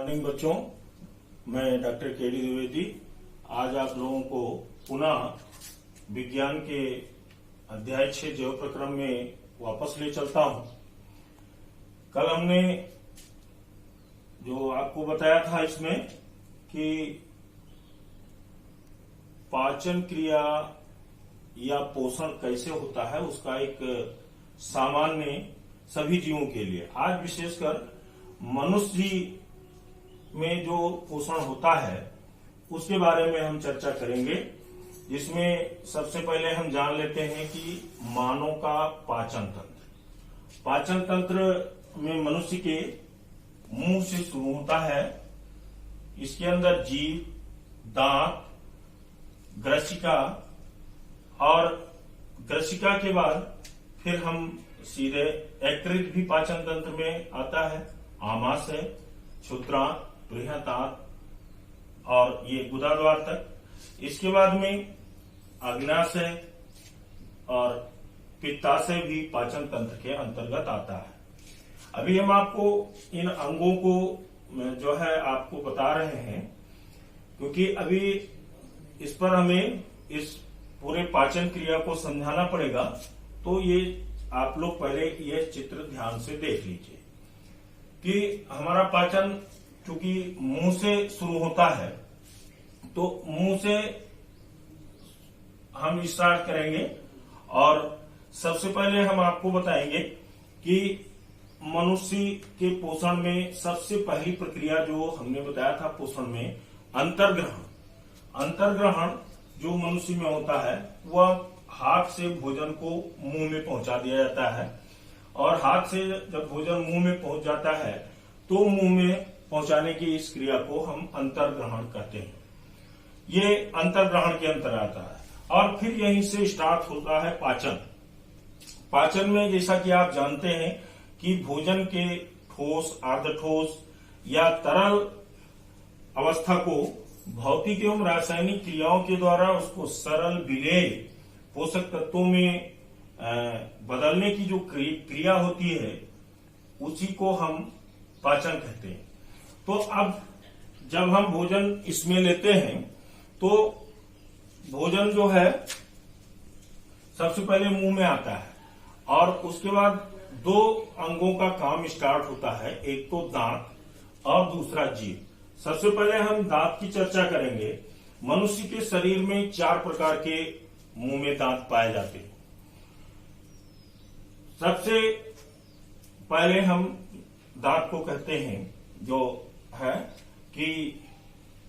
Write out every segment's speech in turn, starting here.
Morning बच्चों, मैं doctor KD. Dwivedi आज आप लोगों को पुनः विज्ञान के अध्याय 6 जैव प्रक्रम में वापस ले चलता हूं। कल हमने जो आपको बताया था इसमें कि पाचन क्रिया या पोषण कैसे होता है उसका एक सामान्य सभी जीवों के लिए, आज विशेषकर मनुष्य में जो पोषण होता है उसके बारे में हम चर्चा करेंगे, जिसमें सबसे पहले हम जान लेते हैं कि मानव का पाचन तंत्र। पाचन तंत्र में मनुष्य के मुंह से शुरू होता है। इसके अंदर जीभ, दांत, ग्रसिका और ग्रसिका के बाद फिर हम सीधे यकृत भी पाचन तंत्र में आता है, आमाशय, क्षुद्रांत, बृहदांत और ये गुदाद्वार तक। इसके बाद में अग्नाशय और पित्ताशय भी पाचन तंत्र के अंतर्गत आता है। अभी हम आपको इन अंगों को जो है आपको बता रहे हैं, क्योंकि अभी इस पर हमें इस पूरे पाचन क्रिया को समझाना पड़ेगा। तो ये आप लोग पहले ये चित्र ध्यान से देख लीजिए कि हमारा पाचन चूंकि मुंह से शुरू होता है, तो मुंह से हम स्टार्ट करेंगे और सबसे पहले हम आपको बताएंगे कि मनुष्य के पोषण में सबसे पहली प्रक्रिया जो हमने बताया था पोषण में, अंतर्ग्रहण। अंतर्ग्रहण जो मनुष्य में होता है वह हाथ से भोजन को मुंह में पहुंचा दिया जाता है, और हाथ से जब भोजन मुंह में पहुंच जाता है तो मुंह में पहुंचाने की इस क्रिया को हम अंतर्ग्रहण कहते हैं। ये अंतर्ग्रहण के अंतर आता है और फिर यहीं से स्टार्ट होता है पाचन। पाचन में जैसा कि आप जानते हैं कि भोजन के ठोस, अर्धठोस या तरल अवस्था को भौतिक एवं रासायनिक क्रियाओं के द्वारा उसको सरल, विलेय पोषक तत्वों में बदलने की जो क्रिया होती है उसी को हम पाचन कहते हैं। तो अब जब हम भोजन इसमें लेते हैं तो भोजन जो है सबसे पहले मुंह में आता है और उसके बाद दो अंगों का काम स्टार्ट होता है, एक तो दांत और दूसरा जीभ। सबसे पहले हम दांत की चर्चा करेंगे। मनुष्य के शरीर में 4 प्रकार के मुंह में दांत पाए जाते हैं। सबसे पहले हम दांत को कहते हैं जो है कि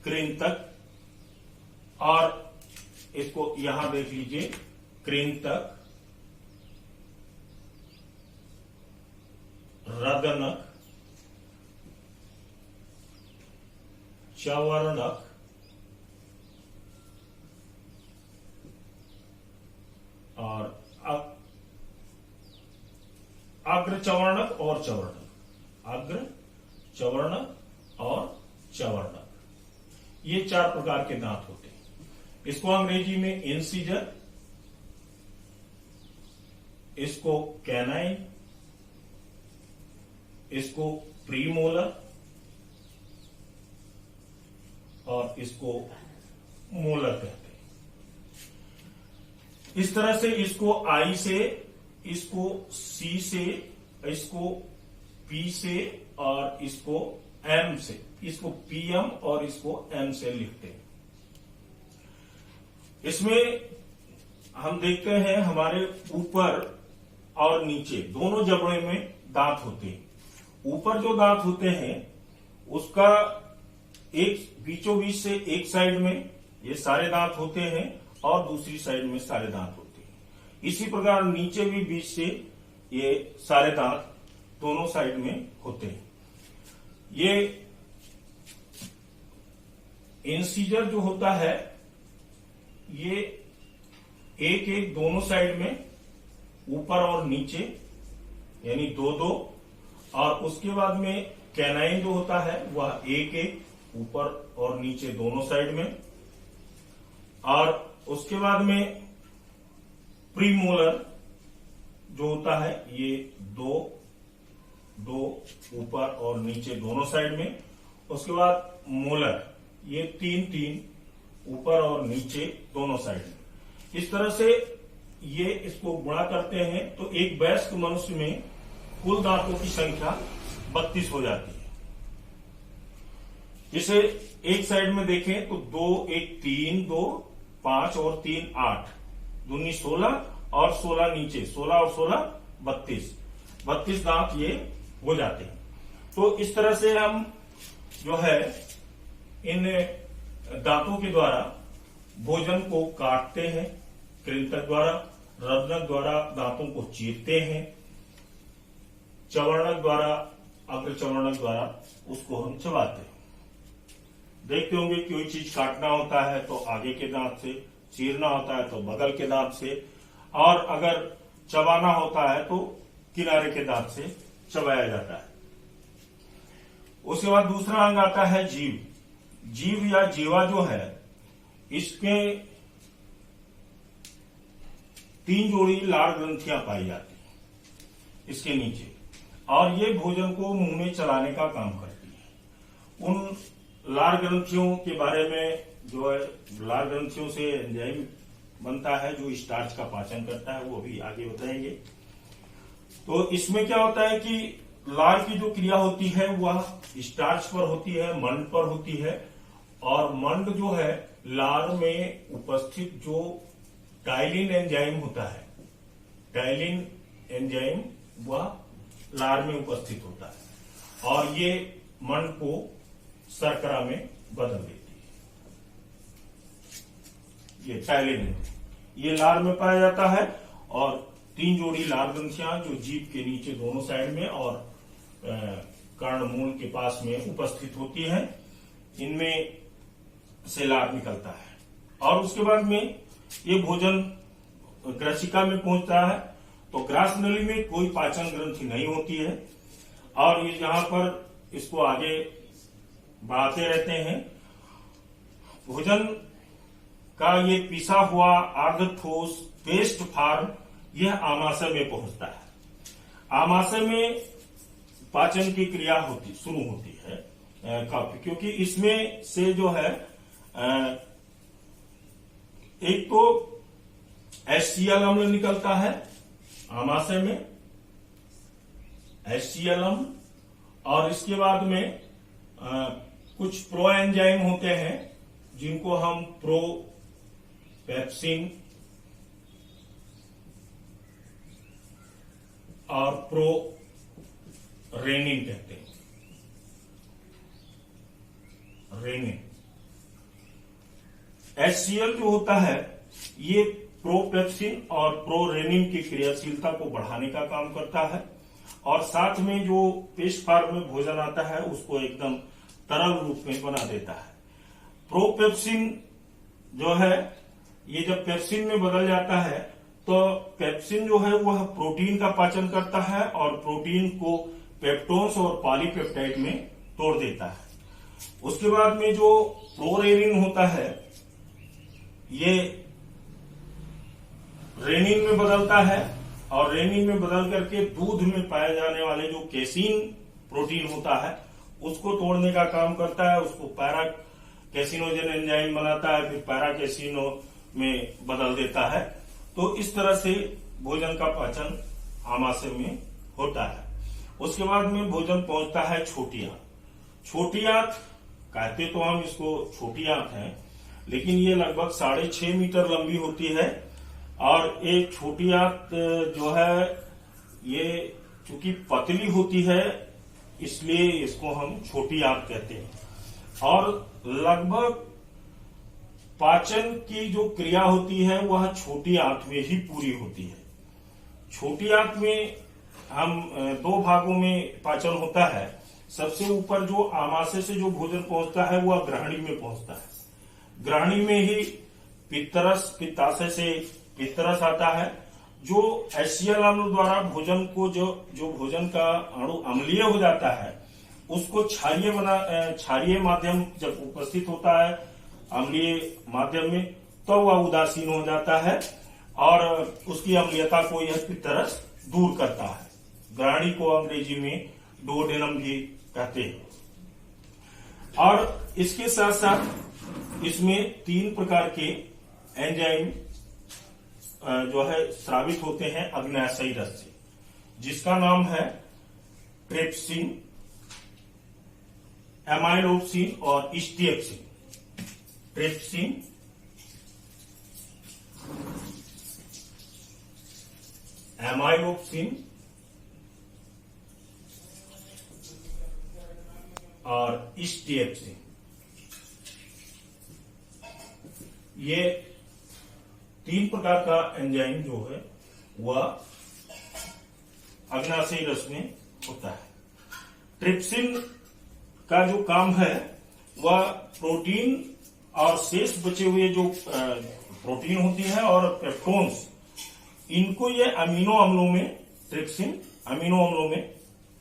कृंतक, और इसको यहां देख लीजिए, कृंतक, रदनक, चवर्णक और अग्र चवर्णक और चवर्णक, अग्र चवर्णक और चवर्णक, ये 4 प्रकार के दांत होते हैं। इसको अंग्रेजी में इंसिजर, इसको कैनाइन, इसको प्रीमोलर और इसको मोलर कहते हैं। इस तरह से इसको आई से, इसको सी से, इसको पी से और इसको एम से, इसको पीएम और इसको एम से लिखते हैं। इसमें हम देखते हैं हमारे ऊपर और नीचे दोनों जबड़े में दांत होते हैं। ऊपर जो दांत होते हैं उसका एक बीचों बीच से एक साइड में ये सारे दांत होते हैं और दूसरी साइड में सारे दांत होते हैं। इसी प्रकार नीचे भी बीच से ये सारे दांत दोनों साइड में होते हैं। ये इंसिजर जो होता है ये एक एक दोनों साइड में, ऊपर और नीचे, यानी 2-2, और उसके बाद में कैनाइन जो होता है वह एक एक ऊपर और नीचे दोनों साइड में, और उसके बाद में प्रीमोलर जो होता है ये 2 ऊपर और नीचे दोनों साइड में, उसके बाद मोलर, ये तीन ऊपर और नीचे दोनों साइड में। इस तरह से ये इसको गुणा करते हैं तो एक वयस्क मनुष्य में कुल दांतों की संख्या 32 हो जाती है। इसे एक साइड में देखें तो 2 1 3 2 5 और 3 8 दूनी 16 और 16 नीचे 16 और 16 32 दांत ये हो जाते हैं। तो इस तरह से हम जो है इन दांतों के द्वारा भोजन को काटते हैं, कृंतक द्वारा, रत्नक द्वारा दांतों को चीरते हैं, चवर्णक द्वारा, अग्रचवर्णक द्वारा उसको हम चबाते हैं। देखते होंगे कोई चीज काटना होता है तो आगे के दांत से, चीरना होता है तो बगल के दांत से, और अगर चबाना होता है तो किनारे के दांत से चबाया जाता है। उसके बाद दूसरा अंग आता है जीव। जीव या जीवा जो है, इसके 3 जोड़ी लाड़ ग्रंथियां पाई जाती हैं इसके नीचे, और ये भोजन को मुंह में चलाने का काम करती है। उन लाड़ ग्रंथियों के बारे में जो है, लाड़ ग्रंथियों से एंजाइम बनता है जो स्टार्च का पाचन करता है, वो भी आगे बताएंगे। तो इसमें क्या होता है कि लाड़ की जो क्रिया होती है वह स्टार्च पर होती है, मंड पर होती है, और मंड जो है लाड़ में उपस्थित जो टाइलिन एंजाइम होता है, टाइलिन एंजाइम वह लाड़ में उपस्थित होता है और ये मंड को शर्करा में बदल देती है। ये टाइलिन ये लाड़ में पाया जाता है, और 3 जोड़ी लाड़ ग्रंथियां जो जीभ के नीचे दोनों साइड में और कर्णमूल के पास में उपस्थित होती है, इनमें से लाड़ निकलता है। और उसके बाद में ये भोजन ग्रसिका में पहुंचता है, तो ग्रास नली में कोई पाचन ग्रंथि नहीं होती है, और ये यहां पर इसको आगे बढ़ाते रहते हैं। भोजन का ये पिसा हुआ अर्ध ठोस पेस्ट फॉर्म यह आमाशय में पहुंचता है। आमाशय में पाचन की क्रिया शुरू होती है काफी, क्योंकि इसमें से जो है एक तो HCl अम्ल निकलता है आमाशय में, HCl अम्ल, और इसके बाद में कुछ प्रो एंजाइम होते हैं जिनको हम प्रोपेप्सिन और रेनिन कहते हैं। रेनिन HCl जो होता है ये प्रोपेप्सिन और प्रोरेनिन की क्रियाशीलता को बढ़ाने का काम करता है, और साथ में जो पेस्ट फॉर्म में भोजन आता है उसको एकदम तरल रूप में बना देता है। प्रोपेप्सिन जो है ये जब पेप्सिन में बदल जाता है तो पेप्सिन जो है वह प्रोटीन का पाचन करता है और प्रोटीन को पेप्टोन्स और पॉलीपेप्टाइड में तोड़ देता है। उसके बाद में जो प्रोरेनिन होता है ये रेनिन में बदलता है, और रेनिन में बदल करके दूध में पाए जाने वाले जो केसिन प्रोटीन होता है उसको तोड़ने का काम करता है, उसको पैरा कैसिनोजन एंजाइम बनाता है, फिर पैरा कैसिनो में बदल देता है। तो इस तरह से भोजन का पाचन आमाशय में होता है। उसके बाद में भोजन पहुंचता है छोटी आंत। छोटी आंत कहते तो हम इसको छोटी आंत है, लेकिन ये लगभग 6.5 मीटर लंबी होती है, और ये छोटी आंत जो है ये चूंकि पतली होती है इसलिए इसको हम छोटी आंत कहते हैं, और लगभग पाचन की जो क्रिया होती है वह छोटी आंत में ही पूरी होती है। छोटी आंत में हम 2 भागों में पाचन होता है। सबसे ऊपर जो आमाशय से जो भोजन पहुंचता है वह ग्रहणी में पहुंचता है। ग्रहणी में ही पित्तरस, पित्ताशय से पित्तरस आता है, जो HCl अम्ल द्वारा भोजन को जो भोजन का अणु अम्लीय हो जाता है उसको क्षारीय माध्यम जब उपस्थित होता है अम्लीय माध्यम में तो वह उदासीन हो जाता है, और उसकी अम्लीयता को यह पित्तरस दूर करता है। ग्रहणी को अंग्रेजी में डुओडेनम भी कहते हैं। और इसके साथ साथ इसमें 3 प्रकार के एंजाइम जो है स्रावित होते हैं अग्न्याशयी रस से, जिसका नाम है ट्रिप्सिन, एमाइलोप्सिन और स्टिएप्सिन। ट्रिप्सिन, एमाइलोप्सिन और स्टिएप्सिन, ये 3 प्रकार का एंजाइम जो है वह अग्न्याशयी रस में होता है। ट्रिप्सिन का जो काम है वह प्रोटीन और शेष बचे हुए जो प्रोटीन होती है और पेप्टोन्स, इनको ये अमीनो अम्लों में, ट्रिप्सिन अमीनो अम्लों में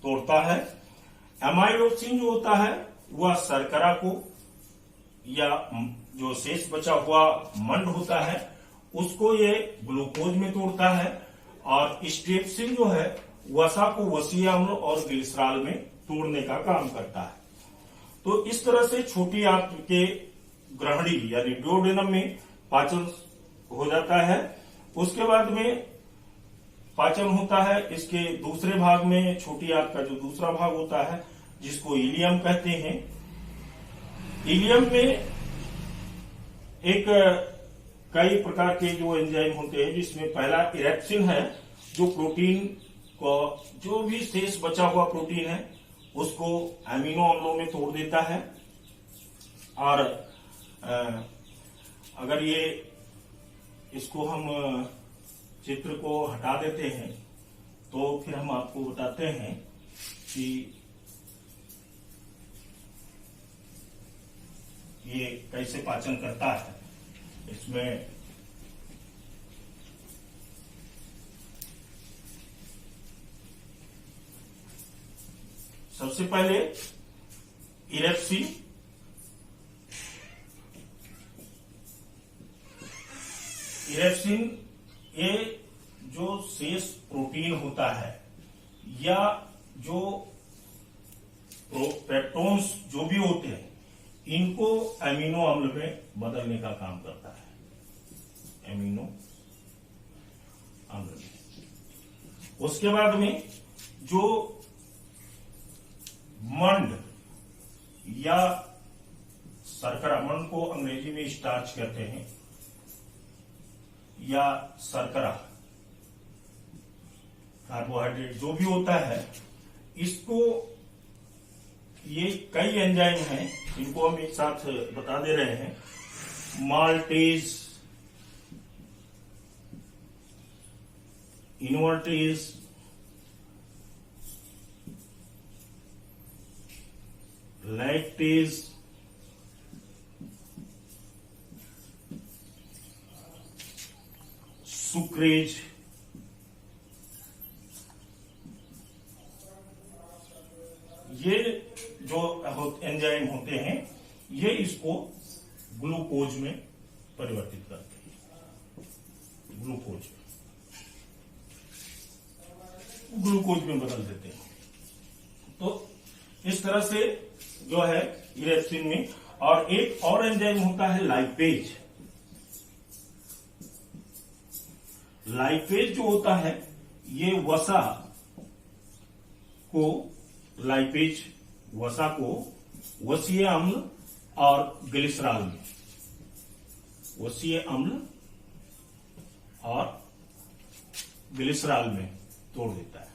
तोड़ता है। एमाइलोप्सिन जो होता है वह शर्करा को या जो शेष बचा हुआ मंड होता है उसको ये ग्लूकोज में तोड़ता है, और स्ट्रिप्सिन जो है वसा को वसीय अम्ल और ग्लिसरॉल में तोड़ने का काम करता है। तो इस तरह से छोटी आंत के ग्रहणी यानी डुओडेनम में पाचन हो जाता है। उसके बाद में पाचन होता है इसके दूसरे भाग में, छोटी आंत का जो दूसरा भाग होता है जिसको इलियम कहते हैं। इलियम में एक कई प्रकार के जो एंजाइम होते हैं, जिसमें पहला इरेप्सिन है जो प्रोटीन को, जो भी शेष बचा हुआ प्रोटीन है उसको अमीनो अम्लों में तोड़ देता है। और अगर ये इसको हम चित्र को हटा देते हैं तो फिर हम आपको बताते हैं कि ये कैसे पाचन करता है। इसमें सबसे पहले इरेप्सिन, ये जो शेष प्रोटीन होता है या जो पेप्टोन्स जो भी होते हैं इनको अमीनो अम्ल में बदलने का काम करता है, अमीनो अम्ल में। उसके बाद में जो मंड या शर्करा, मंड को अंग्रेजी में स्टार्च कहते हैं, या शर्करा कार्बोहाइड्रेट जो भी होता है, इसको ये कई एंजाइम हैं इनको हम एक साथ बता दे रहे हैं। माल्टेज, इनवर्टेज, लैक्टेज, सुक्रेज, ये जो एंजाइम होते हैं ये इसको ग्लूकोज में परिवर्तित करते हैं, ग्लूकोज में बदल देते हैं। तो इस तरह से जो है इरेप्सिन में। और एक और एंजाइम होता है लाइपेज। लाइपेज जो होता है ये वसा को, लाइपेज वसा को वसीय अम्ल और ग्लिसरॉल में, वसीय अम्ल और ग्लिसरॉल में तोड़ देता है।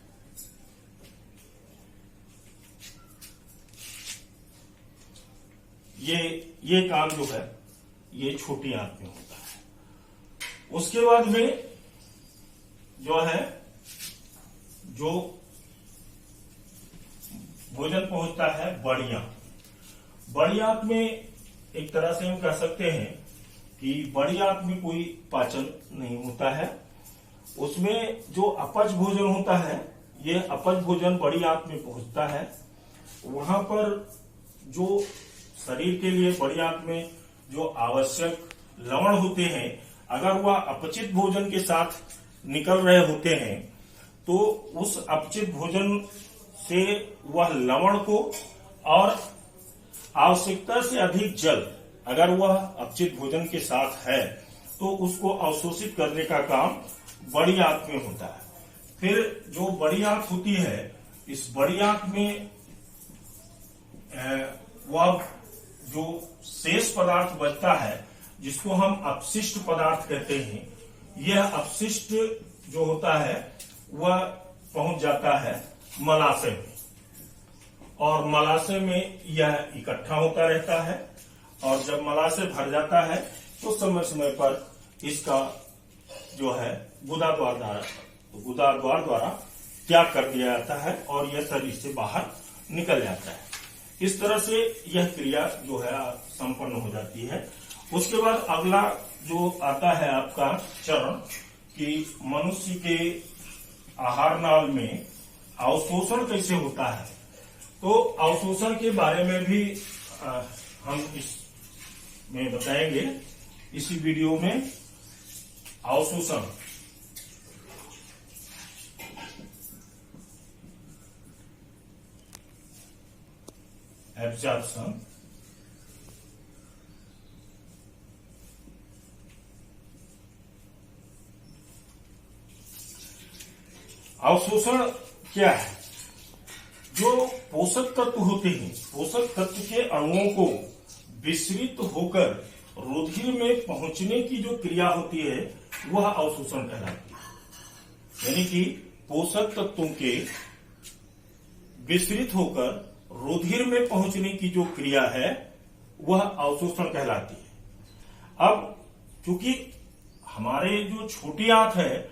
ये काम जो है ये छोटी आंत में होता है। उसके बाद में जो है, जो भोजन पहुंचता है बड़ी आंत। बड़ी आंत में एक तरह से हम कह सकते हैं कि बड़ी आंत में कोई पाचन नहीं होता है। उसमें जो अपच भोजन होता है, ये अपच भोजन बड़ी आंत में पहुंचता है। वहां पर जो शरीर के लिए बड़ी आंत में जो आवश्यक लवण होते हैं, अगर वह अपचित भोजन के साथ निकल रहे होते हैं तो उस अपचित भोजन से वह लवण को और आवश्यकता से अधिक जल अगर वह अपचित भोजन के साथ है तो उसको अवशोषित करने का काम बड़ी आंत में होता है। फिर जो बड़ी आंत होती है, इस बड़ी आंत में वह जो शेष पदार्थ बचता है जिसको हम अपशिष्ट पदार्थ कहते हैं, यह अपशिष्ट जो होता है वह पहुंच जाता है मलाशय में, और मलाशय में यह इकट्ठा होता रहता है, और जब मलाशय भर जाता है तो समय समय पर इसका जो है गुदाद्वार द्वारा त्याग कर दिया जाता है और यह शरीर से बाहर निकल जाता है। इस तरह से यह क्रिया जो है संपन्न हो जाती है। उसके बाद अगला जो आता है आपका चरण कि मनुष्य के आहार नाल में अवशोषण कैसे होता है। तो अवशोषण के बारे में भी हम इसमें बताएंगे इसी वीडियो में। अवशोषण एब्जॉर्प्शन, अवशोषण क्या है? जो पोषक तत्व होते हैं, पोषक तत्व के अणुओं को विसरित होकर रुधिर में पहुंचने की जो क्रिया होती है वह अवशोषण कहलाती है। यानी कि पोषक तत्वों के विसरित होकर रुधिर में पहुंचने की जो क्रिया है वह अवशोषण कहलाती है। अब क्योंकि हमारे जो छोटी आंत है,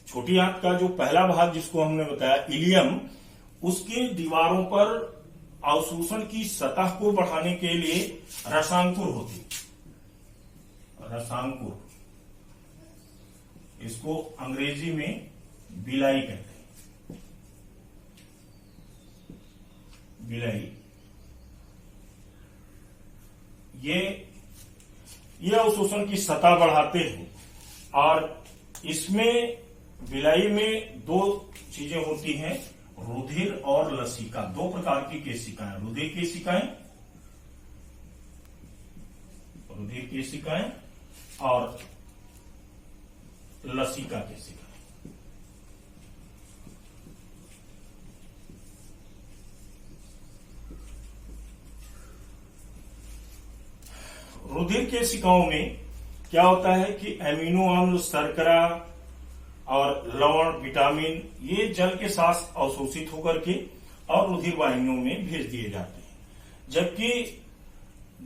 छोटी आंत का जो पहला भाग जिसको हमने बताया इलियम, उसकी दीवारों पर अवशोषण की सतह को बढ़ाने के लिए रसांकुर होती, रसांकुर, इसको अंग्रेजी में बिलाई कहते हैं, बिलाई। ये अवशोषण की सतह बढ़ाते हैं और इसमें बिलाई में दो चीजें होती हैं, रुधिर और लसिका। दो प्रकार की केशिकाएं, रुधिर केशिकाएं, रुधिर केशिकाएं और लसिका केशिकाएं। रुधिर केशिकाओं में क्या होता है कि एमिनो अम्ल, शर्करा और लवण, विटामिन, ये जल के साथ अवशोषित होकर के और रुधिर वाहिनियों में भेज दिए जाते हैं। जबकि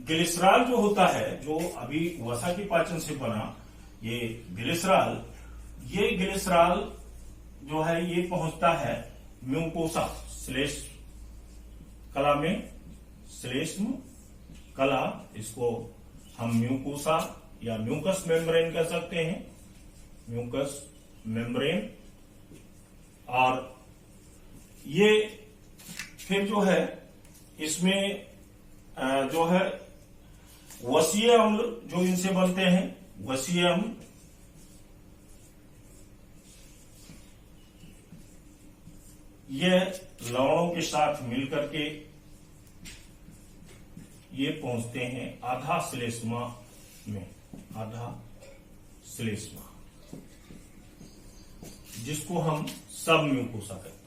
ग्लिसरॉल जो होता है, जो अभी वसा की पाचन से बना ये ग्लिसरॉल, ये ग्लिसरॉल जो है ये पहुंचता है म्यूकोसा, श्लेष्म कला में, श्लेष्म कला, इसको हम म्यूकोसा या म्यूकस मेम्ब्रेन कह सकते हैं, म्यूकस मेम्ब्रेन। और ये फिर जो है इसमें जो है वसीय अम्ल जो इनसे बनते हैं, वसीय अम्ल, ये लवणों के साथ मिलकर के ये पहुंचते हैं आधा श्लेष्मा में, आधा श्लेष्मा, जिसको हम सब म्यूकोसा कहते हैं।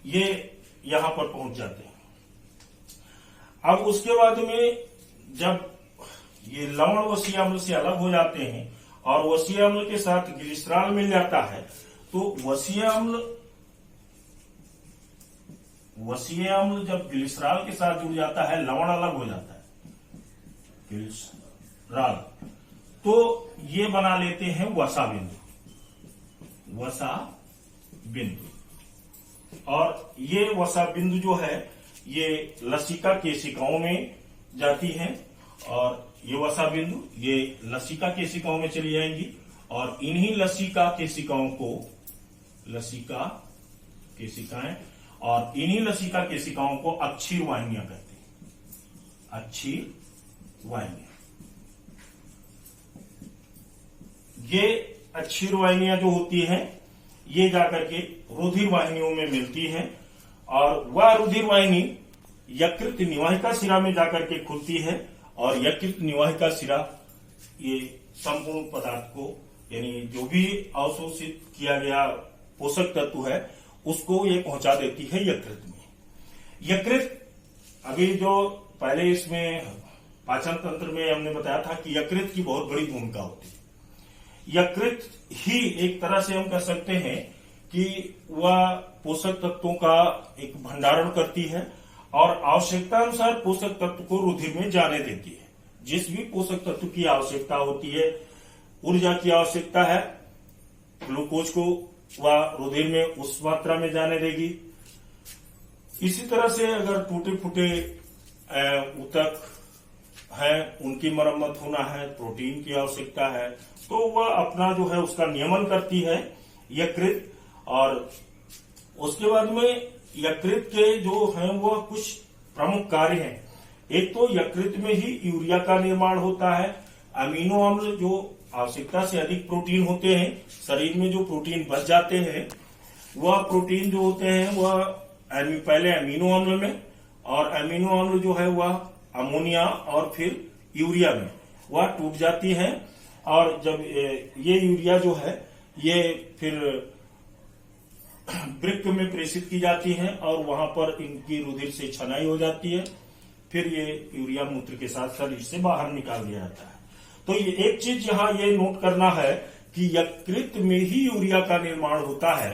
ये यहां पर पहुंच जाते हैं। अब उसके बाद में जब ये लवण वसीय अम्ल से अलग हो जाते हैं और वसीय अम्ल के साथ ग्लिसरॉल मिल जाता है, तो वसीय अम्ल जब ग्लिसरॉल के साथ जुड़ जाता है, लवण अलग हो जाता है, ग्लिसरॉल, तो ये बना लेते हैं वसा बिंदु, वसा बिंदु। और ये वसा बिंदु जो है ये लसिका केशिकाओं में जाती है और ये वसा बिंदु ये लसिका केशिकाओं में चली जाएंगी और इन्हीं लसिका केशिकाओं को, लसिका केशिकाएं, और इन्हीं लसिका केशिकाओं को अक्षीर वाहिनियां कहते हैं, अक्षीर वाहिनियां। ये अक्षीर वाहिनियां जो होती हैं ये जाकर के रुधिर वाहिनियों में मिलती हैं और वह रुधिर वाहिनी यकृत निवाहिका शिरा में जाकर के खुलती है और यकृत निवाहिका शिरा ये संपूर्ण पदार्थ को यानी जो भी अवशोषित किया गया पोषक तत्व है उसको ये पहुंचा देती है यकृत में। यकृत अभी जो पहले इसमें पाचन तंत्र में हमने बताया था कि यकृत की बहुत बड़ी भूमिका होती है। यकृत ही एक तरह से हम कह सकते हैं कि वह पोषक तत्वों का एक भंडारण करती है और आवश्यकता अनुसार पोषक तत्व को रुधिर में जाने देती है। जिस भी पोषक तत्व की आवश्यकता होती है, ऊर्जा की आवश्यकता है, ग्लूकोज को वह रुधिर में उस मात्रा में जाने देगी। इसी तरह से अगर टूटे फूटे ऊतक है, उनकी मरम्मत होना है, प्रोटीन की आवश्यकता है, तो वह अपना जो है उसका नियमन करती है यकृत। और उसके बाद में यकृत के जो हैं वह कुछ प्रमुख कार्य हैं। एक तो यकृत में ही यूरिया का निर्माण होता है। अमीनो अम्ल जो आवश्यकता से अधिक प्रोटीन होते हैं, शरीर में जो प्रोटीन बच जाते हैं, वह प्रोटीन जो होते हैं वह पहले अमीनो अम्ल में, और अमीनो अम्ल जो है वह अमोनिया और फिर यूरिया में वह टूट जाती है। और जब ये यूरिया जो है ये फिर वृक्क में प्रेषित की जाती है और वहां पर इनकी रुधिर से छनाई हो जाती है। फिर ये यूरिया मूत्र के साथ शरीर से बाहर निकाल दिया जाता है। तो ये एक चीज यहाँ ये नोट करना है कि यकृत में ही यूरिया का निर्माण होता है।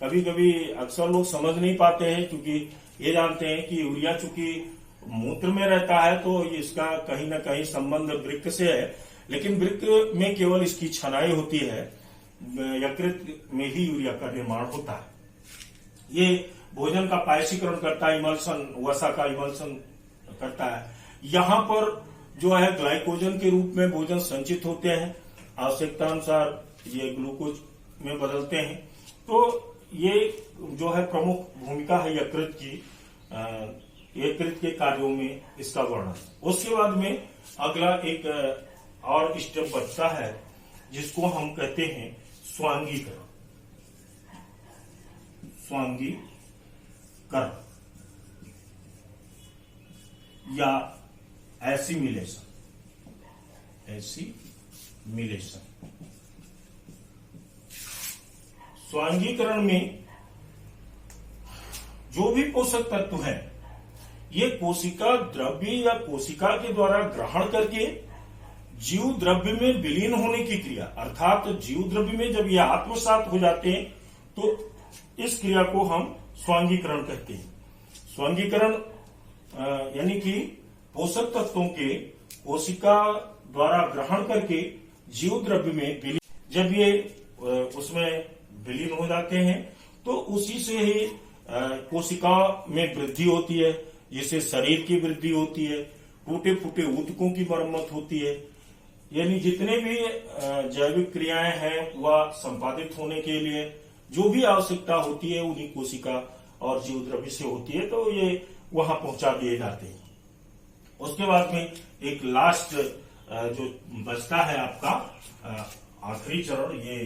कभी कभी अक्सर लोग समझ नहीं पाते हैं, क्योंकि ये जानते हैं कि यूरिया चूंकि मूत्र में रहता है तो इसका कहीं ना कहीं संबंध वृक्क से है, लेकिन वृक्क में केवल इसकी छनाई होती है, यकृत में ही यूरिया का निर्माण होता है। ये भोजन का पायसीकरण करता है, इमल्सन, वसा का इमल्सन करता है। यहाँ पर जो है ग्लाइकोजन के रूप में भोजन संचित होते हैं, आवश्यकता अनुसार ये ग्लूकोज में बदलते हैं। तो ये जो है प्रमुख भूमिका है यकृत की, यकृत के कार्यों में इसका वर्णन। उसके बाद में अगला एक और स्टेप बचता है जिसको हम कहते हैं स्वांगीकरण। स्वांगीकरण या एसिमिलेशन। स्वांगीकरण में जो भी पोषक तत्व है ये कोशिका द्रव्य या कोशिका के द्वारा ग्रहण करके जीव द्रव्य में विलीन होने की क्रिया, अर्थात जीव द्रव्य में जब ये आत्मसात हो जाते हैं तो इस क्रिया को हम स्वांगीकरण कहते हैं। स्वांगीकरण यानी कि पोषक तत्वों के कोशिका द्वारा ग्रहण करके जीव द्रव्य में विलीन, जब ये उसमें विलीन हो जाते हैं तो उसी से ही कोशिका में वृद्धि होती है, जिससे शरीर की वृद्धि होती है, टूटे फूटे ऊतकों की मरम्मत होती है। यानी जितने भी जैविक क्रियाएं हैं वह संपादित होने के लिए जो भी आवश्यकता होती है उन्हीं कोशिका और जीव द्रव्य से होती है, तो ये वहां पहुंचा दिए जाते हैं। उसके बाद में एक लास्ट जो बचता है आपका आखिरी चरण, ये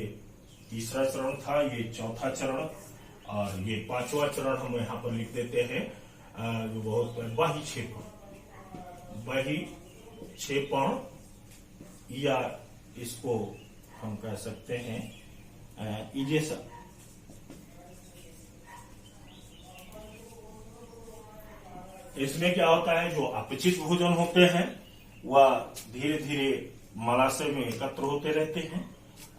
तीसरा चरण था, ये चौथा चरण और ये पांचवा चरण हम यहाँ पर लिख देते हैं, जो बहुत बहिक्षेपण या इसको हम कह सकते हैं इजेशन। इसमें क्या होता है, जो अपचित भोजन होते हैं वह धीरे धीरे मलाशय में एकत्र होते रहते हैं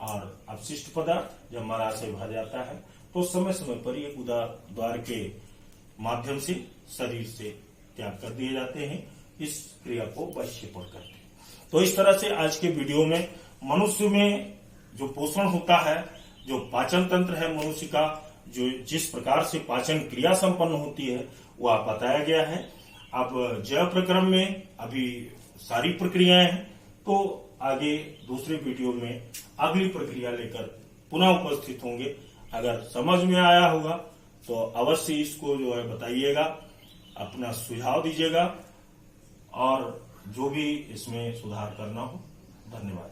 और अपशिष्ट पदार्थ जब मलाशय भर जाता है तो समय समय पर ये गुदा द्वार के माध्यम से शरीर से त्याग कर दिए जाते हैं। इस क्रिया को बहिक्षेपण कहते हैं। तो इस तरह से आज के वीडियो में मनुष्य में जो पोषण होता है, जो पाचन तंत्र है मनुष्य का, जो जिस प्रकार से पाचन क्रिया संपन्न होती है वह बताया गया है। अब जैव प्रक्रम में अभी सारी प्रक्रियाएं हैं, तो आगे दूसरे वीडियो में अगली प्रक्रिया लेकर पुनः उपस्थित होंगे। अगर समझ में आया होगा तो अवश्य इसको जो है बताइएगा, अपना सुझाव दीजिएगा और जो भी इसमें सुधार करना हो। धन्यवाद।